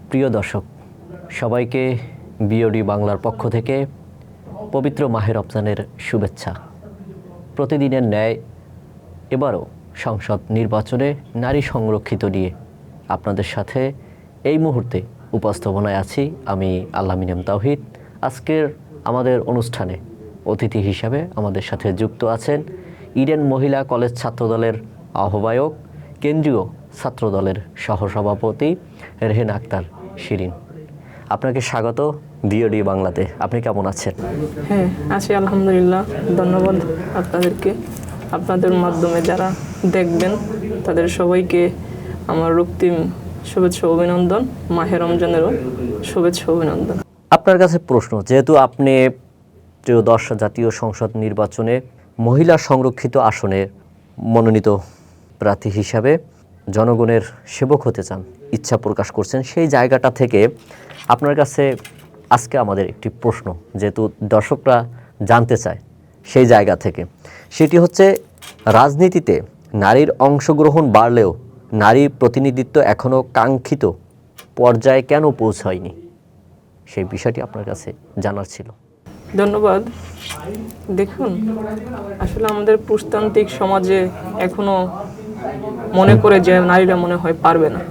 প্রিয় দর্শক, সবাইকে বিওডি বাংলার পক্ষ থেকে পবিত্র মাহে রমজানের শুভেচ্ছা। প্রতিদিনের ন্যায় এবারও সংসদ নির্বাচনে নারী সংরক্ষিত নিয়ে আপনাদের সাথে এই মুহূর্তে উপস্থাপনায় আছি আমি আল্লামিন এম তাওহিদ। আজকের আমাদের অনুষ্ঠানে অতিথি হিসাবে আমাদের সাথে যুক্ত আছেন ইডেন মহিলা কলেজ ছাত্রদলের আহ্বায়ক, কেন্দ্রীয় ছাত্রদলের সহসভাপতি রেহেনা আক্তার শিরিন। আপনাকে স্বাগত বিওডি বাংলাতে। আপনি কেমন আছেন? হ্যাঁ, আছি আলহামদুলিল্লাহ। ধন্যবাদ আপনাদেরকে। আপনাদের মাধ্যমে যারা দেখবেন তাদের সবাইকে আমার রক্তিম শুভেচ্ছা অভিনন্দন, মাহে রমজানেরও শুভেচ্ছা অভিনন্দন। আপনার কাছে প্রশ্ন, যেহেতু আপনি ত্রয়োদশ জাতীয় সংসদ নির্বাচনে মহিলা সংরক্ষিত আসনে মনোনীত প্রার্থী হিসাবে জনগণের সেবক হতে চান, ইচ্ছা প্রকাশ করছেন, সেই জায়গাটা থেকে আপনার কাছে আজকে আমাদের একটি প্রশ্ন, যেহেতু দর্শকরা জানতে চায় সেই জায়গা থেকে, সেটি হচ্ছে রাজনীতিতে নারীর অংশগ্রহণ বাড়লেও নারী প্রতিনিধিত্ব এখনও কাঙ্ক্ষিত পর্যায়ে কেন পৌঁছায়নি, সেই বিষয়টি আপনার কাছে জানার ছিল। ধন্যবাদ। দেখুন, আসলে আমাদের পুরুষতান্ত্রিক সমাজে এখনো মনে করে যে নারীরা মনে হয় পারবে না।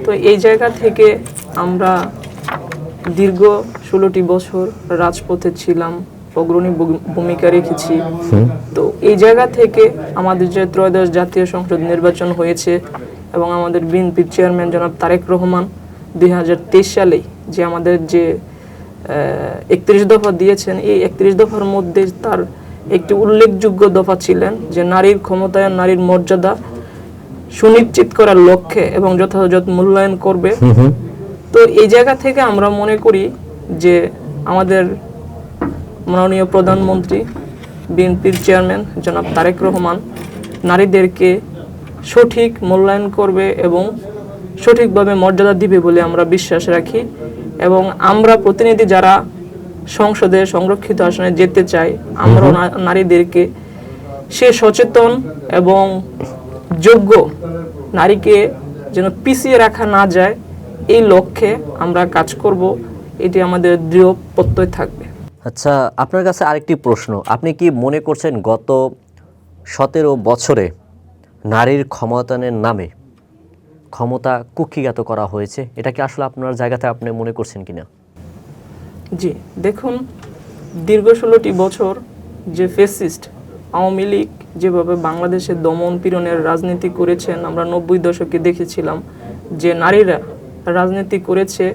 তো এই জায়গা থেকে আমরা দীর্ঘ 16টি বছর রাজপথে ছিলাম, অগ্রণী ভূমিকা রেখেছি। তো এই জায়গা থেকে আমাদের যে ত্রয়োদশ জাতীয় সংসদ নির্বাচন হয়েছে এবং আমাদের বিএনপির চেয়ারম্যান জনাব তারেক রহমান 2023 সালে যে আমাদের যে 31 দফা দিয়েছেন, এই 31 দফার মধ্যে তার একটি উল্লেখযোগ্য দফা ছিলেন যে নারীর ক্ষমতায়ন, নারীর মর্যাদা সুনিশ্চিত করার লক্ষ্যে এবং যথাযথ মূল্যায়ন করবে। তো এই জায়গা থেকে আমরা মনে করি যে আমাদের মাননীয় প্রধানমন্ত্রী, বিএনপির চেয়ারম্যান জনাব তারেক রহমান নারীদেরকে সঠিক মূল্যায়ন করবে এবং সঠিকভাবে মর্যাদা দিবে বলে আমরা বিশ্বাস রাখি। এবং আমরা প্রতিনিধি যারা সংসদে সংরক্ষিত আসনে যেতে চাই, আমরা নারীদেরকে সে সচেতন এবং যোগ্য নারীকে যেন পিছিয়ে রাখা না যায়, এই লক্ষ্যে আমরা কাজ করব। এটি আমাদের দৃঢ় প্রত্যয় থাকবে। আচ্ছা, আপনার কাছে আরেকটি প্রশ্ন, আপনি কি মনে করছেন গত 17 বছরে নারীর ক্ষমতায়নের নামে ক্ষমতা কুক্ষিগত করা হয়েছে? এটা কি আসলে আপনার জায়গাতে আপনি মনে করছেন কিনা? জি, দেখুন, দীর্ঘ 16টি বছর যে ফ্যাসিস্ট আওয়ামী লীগ যেভাবে বাংলাদেশে দমন পীড়নের রাজনীতি করেছেন, আমরা 90 দশকে দেখেছিলাম যে নারীরা রাজনীতি করেছে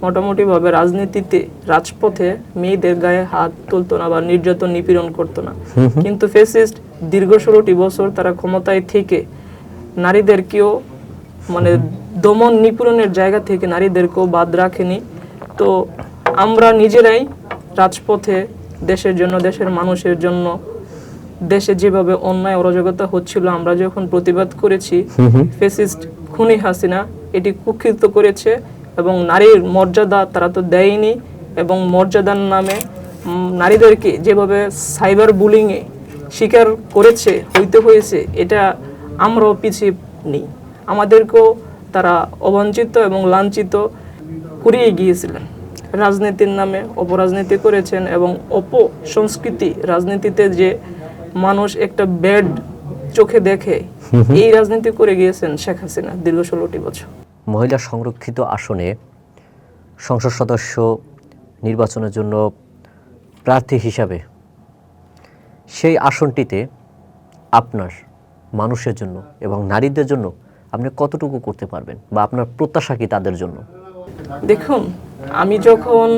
মোটামুটিভাবে রাজনীতিতে, রাজপথে মেয়েদের গায়ে হাত তুলতো না বা নির্যাতন নিপীড়ন করতো না। কিন্তু ফ্যাসিস্ট দীর্ঘ 16টি বছর তারা ক্ষমতায় থেকে নারীদেরকেও দমন নিপীড়নের জায়গা থেকে নারীদেরকেও বাদ রাখেনি। তো আমরা নিজেরাই রাজপথে দেশের জন্য, দেশের মানুষের জন্য, দেশে যেভাবে অন্যায় অরাজকতা হচ্ছিল আমরা যখন প্রতিবাদ করেছি, ফ্যাসিস্ট খুনি হাসিনা এটি কুক্ষিত করেছে এবং নারীর মর্যাদা তারা তো দেয়নি। এবং মর্যাদার নামে নারীদেরকে যেভাবে সাইবার বুলিংয়ে শিকার করেছে, হইতে হয়েছে, এটা আমরাও পিছিয়ে নেই। আমাদেরকেও তারা অবাঞ্ছিত এবং লাঞ্ছিত করিয়ে গিয়েছিলেন। রাজনীতির নামে অপরাজনীতি করেছেন এবং অপসংস্কৃতি, রাজনীতিতে যে মানুষ একটা ব্যাড চোখে দেখে, এই রাজনীতি করে গিয়েছেন শেখ হাসিনা দীর্ঘ 16টি বছর। মহিলা সংরক্ষিত আসনে সংসদ সদস্য নির্বাচনের জন্য প্রার্থী হিসাবে সেই আসনটিতে আপনার মানুষের জন্য এবং নারীদের জন্য আপনি কতটুকু করতে পারবেন বা আপনার প্রত্যাশা কি তাদের জন্য? দেখুন, আমি যখন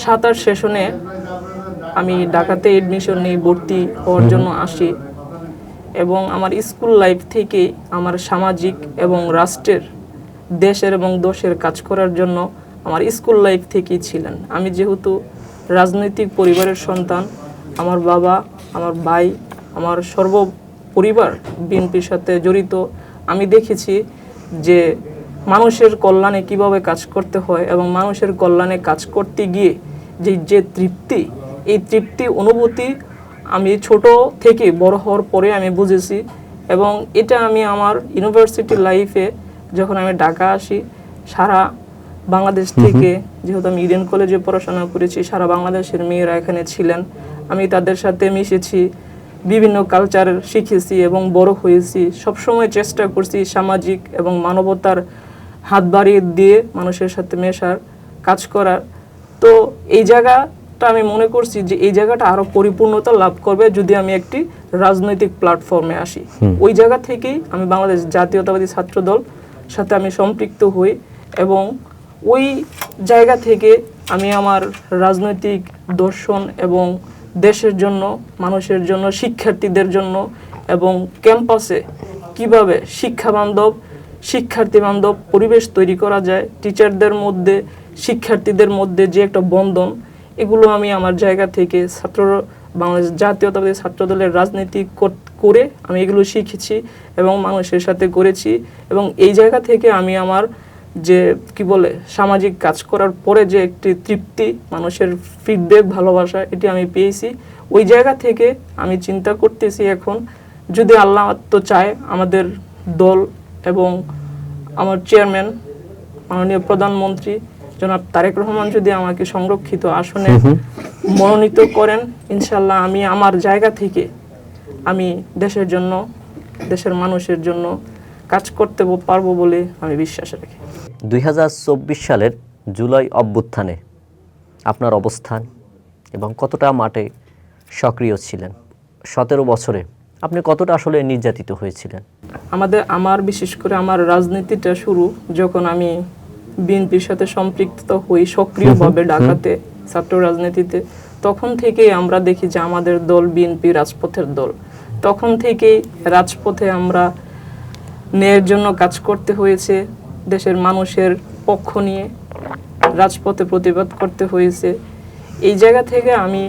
27 সেশনে আমি ঢাকাতে এডমিশন নিয়ে ভর্তি হওয়ার জন্য আসি এবং আমার স্কুল লাইফ থেকে আমার সামাজিক এবং রাষ্ট্রের, দেশের এবং দশের কাজ করার জন্য আমার স্কুল লাইফ থেকেই ছিলেন। আমি যেহেতু রাজনৈতিক পরিবারের সন্তান, আমার বাবা, আমার ভাই, আমার সর্বপরিবার বিএনপির সাথে জড়িত, আমি দেখেছি যে মানুষের কল্যাণে কিভাবে কাজ করতে হয় এবং মানুষের কল্যাণে কাজ করতে গিয়ে যে তৃপ্তি, এই তৃপ্তি অনুভূতি আমি ছোট থেকে বড় হওয়ার পরে আমি বুঝেছি এবং এটা আমি আমার ইউনিভার্সিটি লাইফে যখন আমি ঢাকা আসি, সারা বাংলাদেশ থেকে, যেহেতু আমি ইডেন কলেজে পড়াশোনা করেছি, সারা বাংলাদেশের মেয়েরা এখানে ছিলেন। আমি তাদের সাথে মিশেছি, বিভিন্ন কালচার শিখেছি এবং বড় হয়েছি। সবসময় চেষ্টা করছি সামাজিক এবং মানবতার হাত বাড়িয়ে দিয়ে মানুষের সাথে মেশার, কাজ করার। তো এই জায়গাটা আমি মনে করছি যে এই জায়গাটা আরো পরিপূর্ণতা লাভ করবে যদি আমি একটি রাজনৈতিক প্ল্যাটফর্মে আসি। ওই জায়গা থেকেই আমি বাংলাদেশ জাতীয়তাবাদী ছাত্র দল সাথে আমি সম্পৃক্ত হই এবং ওই জায়গা থেকে আমি আমার রাজনৈতিক দর্শন এবং দেশের জন্য, মানুষের জন্য, শিক্ষার্থীদের জন্য এবং ক্যাম্পাসে কিভাবে শিক্ষার্থী বান্ধব পরিবেশ তৈরি করা যায়, টিচারদের মধ্যে, শিক্ষার্থীদের মধ্যে যে একটা বন্ধন, এগুলো আমি আমার জায়গা থেকে বাংলাদেশ জাতীয়তাবাদী ছাত্র দলের রাজনীতি করে আমি এগুলো শিখেছি এবং মানুষের সাথে করেছি। এবং এই জায়গা থেকে আমি আমার যে সামাজিক কাজ করার পরে যে একটি তৃপ্তি, মানুষের ফিডব্যাক, ভালোবাসা, এটি আমি পেয়েছি। ওই জায়গা থেকে আমি চিন্তা করতেছি এখন, যদি আল্লাহ তো চায়, আমাদের দল এবং আমার চেয়ারম্যান মাননীয় প্রধানমন্ত্রী জনাব তারেক রহমান যদি আমাকে সংরক্ষিত আসনে মনোনীত করেন, ইনশাল্লাহ আমি আমার জায়গা থেকে আমি দেশের জন্য, দেশের মানুষের জন্য কাজ করতে পারবো বলে আমি বিশ্বাস রাখি। 2024 সালের জুলাই অভ্যুত্থানে আপনার অবস্থান এবং কতটা মাঠে সক্রিয় ছিলেন? 17 বছরে আপনি কতটা আসলে নির্যাতিত হয়েছিলেন? আমার বিশেষ করে আমার রাজনীতিটা শুরু যখন আমি বিএনপির সাথে সম্পৃক্ত হই সক্রিয়ভাবে ঢাকাতে ছাত্র রাজনীতিতে, তখন থেকেই আমরা দেখি যে আমাদের দল বিএনপি রাজপথের দল। তখন থেকেই রাজপথে আমরা ন্যায়ের জন্য কাজ করতে হয়েছে, দেশের মানুষের পক্ষ নিয়ে রাজপথে প্রতিবাদ করতে হয়েছে। এই জায়গা থেকে আমি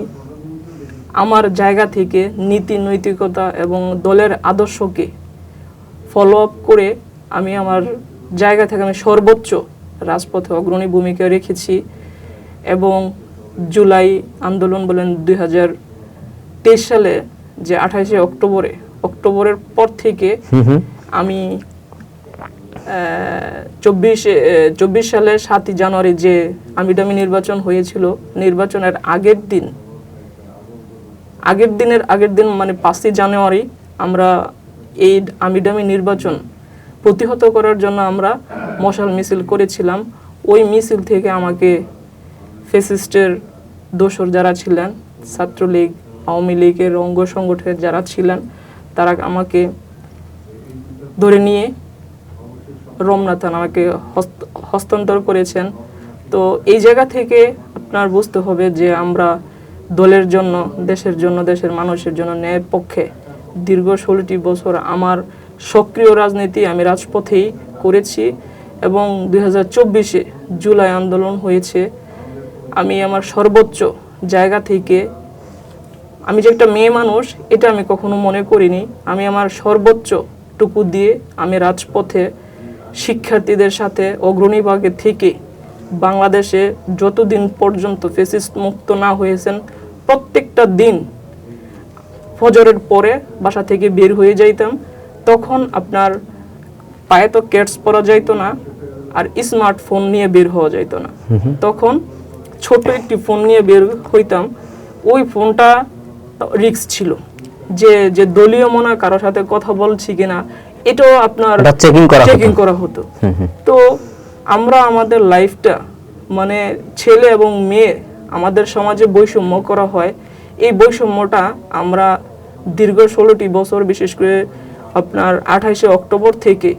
আমার জায়গা থেকে নীতি নৈতিকতা এবং দলের আদর্শকে ফলো আপ করে আমি আমার জায়গা থেকে আমি সর্বোচ্চ রাজপথে অগ্রণী ভূমিকা রেখেছি। এবং জুলাই আন্দোলন বলেন 2023 সালে যে 28শে অক্টোবরের পর থেকে আমি 24 সালের 7ই জানুয়ারি যে আমিডামি নির্বাচন হয়েছিল, নির্বাচনের আগের দিন মানে 5ই জানুয়ারি আমরা এই আমিডামি নির্বাচন প্রতিহত করার জন্য আমরা মশাল মিছিল করেছিলাম। ওই মিছিল থেকে আমাকে ফ্যাসিস্টের দোসর যারা ছিলেন, ছাত্রলীগ, আওয়ামী লীগের অঙ্গ সংগঠনের যারা ছিলেন, তারা আমাকে ধরে নিয়ে রমনা থানা আমাকে হস্তান্তর করেছেন। তো এই জায়গা থেকে আপনার বুঝতে হবে যে আমরা দলের জন্য, দেশের জন্য, দেশের মানুষের জন্য ন্যায়ের পক্ষে দীর্ঘ 16টি বছর আমার সক্রিয় রাজনীতি আমি রাজপথেই করেছি। এবং 2024-এ জুলাই আন্দোলন হয়েছে, আমি আমার সর্বোচ্চ জায়গা থেকে, আমি যে একটা মেয়ে মানুষ এটা আমি কখনো মনে করিনি, আমি আমার সর্বোচ্চটুকু দিয়ে আমি রাজপথে শিক্ষার্থীদের সাথে অগ্রণী ভাগে থেকে বাংলাদেশে যতদিন পর্যন্ত ফ্যাসিস্ট মুক্ত না হয়েছেন প্রত্যেকটা দিন ফজরের পরে বাসা থেকে বের হয়ে যাইতাম। তখন আপনার পায়ে তো ক্যাটস পরা যাইতো না, আর স্মার্টফোন নিয়ে বের হওয়া যাইতো না। তখন ছোট একটি ফোন নিয়ে বের হইতাম। ওই ফোনটা রিস্ক ছিল যে দলীয় মনে কারোর সাথে কথা বলছি কিনা এটাও আপনার চেকিং করা হতো। তো আমরা আমাদের লাইফটা মানে ছেলে এবং মেয়ে, আমাদের সমাজে বৈষম্য করা হয়, এই বৈষম্যটা আমরা দীর্ঘ 16টি বছর, বিশেষ করে আপনার 28শে অক্টোবর থেকে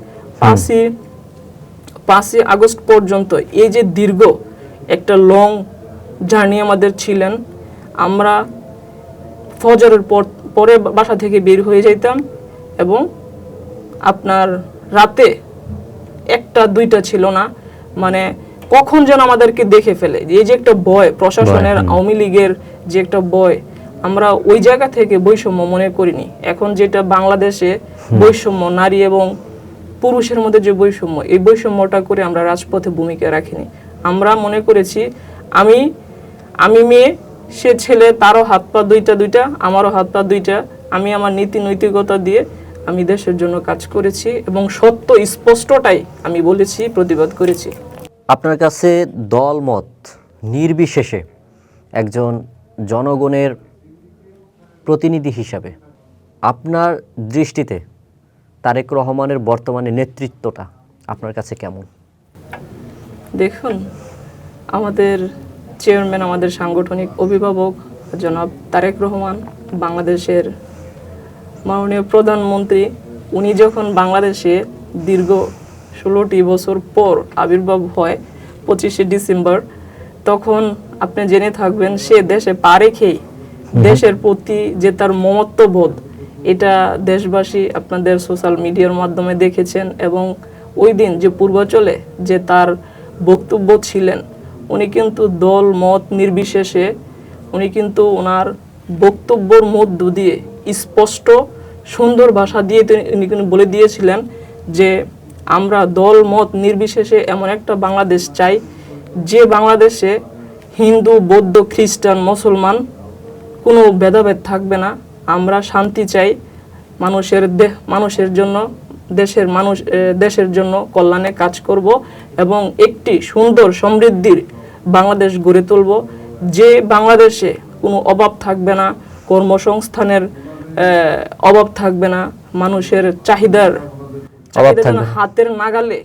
5ই আগস্ট পর্যন্ত এই যে দীর্ঘ একটা লং জার্নি আমাদের ছিলেন, আমরা ফজরের পরে বাসা থেকে বের হয়ে যাইতাম এবং আপনার রাতে 1টা 2টা ছিল না, মানে কখন যেন আমাদেরকে দেখে ফেলে, এই যে একটা ভয়, প্রশাসনের, আওয়ামী লীগের যে একটা ভয়, আমরা ওই জায়গা থেকে বৈষম্য মনে করিনি। এখন যেটা বাংলাদেশে বৈষম্য, নারী এবং পুরুষের মধ্যে যে বৈষম্য, এই বৈষম্যটা করে আমরা রাজপথে ভূমিকা রাখিনি। আমরা মনে করেছি আমি মেয়ে, সে ছেলে, তারও হাত পা দুইটা, আমারও হাত পা দুইটা, আমি আমার নীতি নৈতিকতা দিয়ে আমি দেশের জন্য কাজ করেছি এবং সত্য স্পষ্টটাই আমি বলেছি, প্রতিবাদ করেছি। আপনার কাছে দলমত নির্বিশেষে একজন জনগণের প্রতিনিধি হিসাবে আপনার দৃষ্টিতে তারেক রহমানের বর্তমানে নেতৃত্বটা আপনার কাছে কেমন? দেখুন, আমাদের চেয়ারম্যান, আমাদের সাংগঠনিক অভিভাবক জনাব তারেক রহমান, বাংলাদেশের মাননীয় প্রধানমন্ত্রী, উনি যখন বাংলাদেশে দীর্ঘ 16টি বছর পর আবির্ভাব হয় 25শে ডিসেম্বর, তখন আপনি জেনে থাকবেন সে দেশে পা রেখেই দেশের প্রতি যে তার মমত্ববোধ, এটা দেশবাসী আপনাদের সোশ্যাল মিডিয়ার মাধ্যমে দেখেছেন। এবং ওই দিন যে পূর্বাচলে যে তার বক্তব্য ছিলেন, উনি কিন্তু দল মত নির্বিশেষে উনি কিন্তু ওনার বক্তব্যের মধ্য দিয়ে স্পষ্ট সুন্দর ভাষা দিয়ে উনি কিন্তু বলে দিয়েছিলেন যে আমরা দল মত নির্বিশেষে এমন একটা বাংলাদেশ চাই যে বাংলাদেশে হিন্দু, বৌদ্ধ, খ্রিস্টান, মুসলমান কোনো ভেদাভেদ থাকবে না। আমরা শান্তি চাই, মানুষের জন্য, দেশের জন্য কল্যাণে কাজ করব এবং একটি সুন্দর সমৃদ্ধির বাংলাদেশ গড়ে তুলব, যে বাংলাদেশে কোনো অভাব থাকবে না, কর্মসংস্থানের অভাব থাকবে না, মানুষের চাহিদার যেন হাতের নাগালে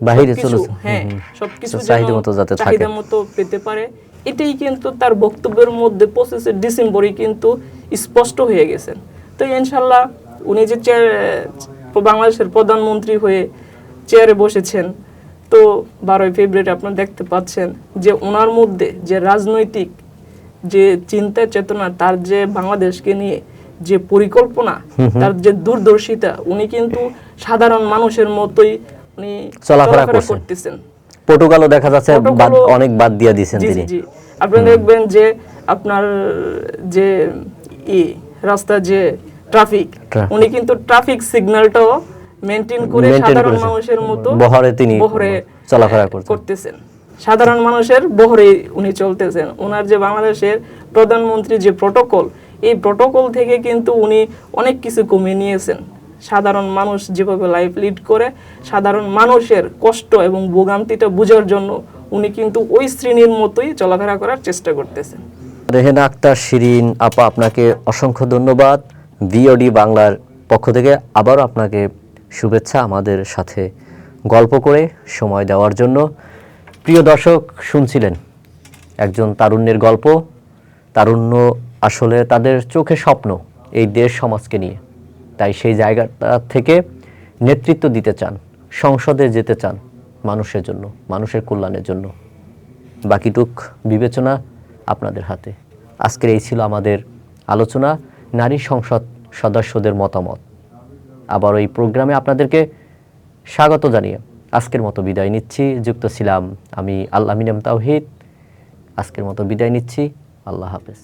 বাহিরে সবকিছু, চলেছে, হ্যাঁ, সবকিছু চাহিদা মতো যাতে থাকে, চাহিদা মতো পেতে পারে। এটাই কিন্তু তার বক্তব্যের মধ্যে 25শে ডিসেম্বরই কিন্তু স্পষ্ট হয়ে গেছেন। তো ইনশাল্লাহ উনি যে বাংলাদেশের প্রধানমন্ত্রী হয়ে চেয়ারে বসেছেন, তো 12ই ফেব্রুয়ারি আপনারা দেখতে পাচ্ছেন যে ওনার মধ্যে যে রাজনৈতিক যে চিন্তা চেতনা, তার যে বাংলাদেশকে নিয়ে যে পরিকল্পনা, তার যে দূরদর্শিতা, উনি কিন্তু সাধারণ মানুষের মতোই উনি চলাফেরা করতেছেন। পর্তুগালও দেখা যাচ্ছে অনেক বাদ দিয়ে দিয়েছেন তিনি। জি, আপনারা দেখবেন যে আপনার যে রাস্তা যে ট্রাফিক, উনি কিন্তু ট্রাফিক সিগন্যালটাও মেইনটেইন করে সাধারণ মানুষের মতো বহরে তিনি চলাফেরা করতেছেন। সাধারণ মানুষের বহরে উনি চলতেছেন। ওনার যে বাংলাদেশের প্রধানমন্ত্রী যে প্রটোকল, এই প্রটোকল থেকে কিন্তু উনি অনেক কিছু কমিয়ে নিয়েছেন। সাধারণ মানুষ যেভাবে লাইফ লিড করে, সাধারণ মানুষের কষ্ট এবং ভোগান্তিটা বোঝার জন্য উনি কিন্তু ওই শ্রেণীর মতোই চলাফেরা করার চেষ্টা করতেছেন। রেহেনা আক্তার শিরিন আপা, আপনাকে অসংখ্য ধন্যবাদ। বিওডি বাংলার পক্ষ থেকে আবারও আপনাকে শুভেচ্ছা আমাদের সাথে গল্প করে সময় দেওয়ার জন্য। প্রিয় দর্শক, শুনছিলেন একজন তারুণ্যের গল্প। তারুণ্য আসলে তাদের চোখে স্বপ্ন এই দেশ সমাজকে নিয়ে, তাই সেই জায়গাটা থেকে নেতৃত্ব দিতে চান, সংসদে যেতে চান মানুষের জন্য, মানুষের কল্যাণের জন্য। বাকিটুক বিবেচনা আপনাদের হাতে। আজকের এই ছিল আমাদের আলোচনা, নারী সংসদ সদস্যদের মতামত। আবার এই প্রোগ্রামে আপনাদেরকে স্বাগত জানিয়ে আজকের মতো বিদায় নিচ্ছি। যুক্ত ছিলাম আমি আল আমিন তাওহীদ। আজকের মতো বিদায় নিচ্ছি। আল্লাহ হাফেজ।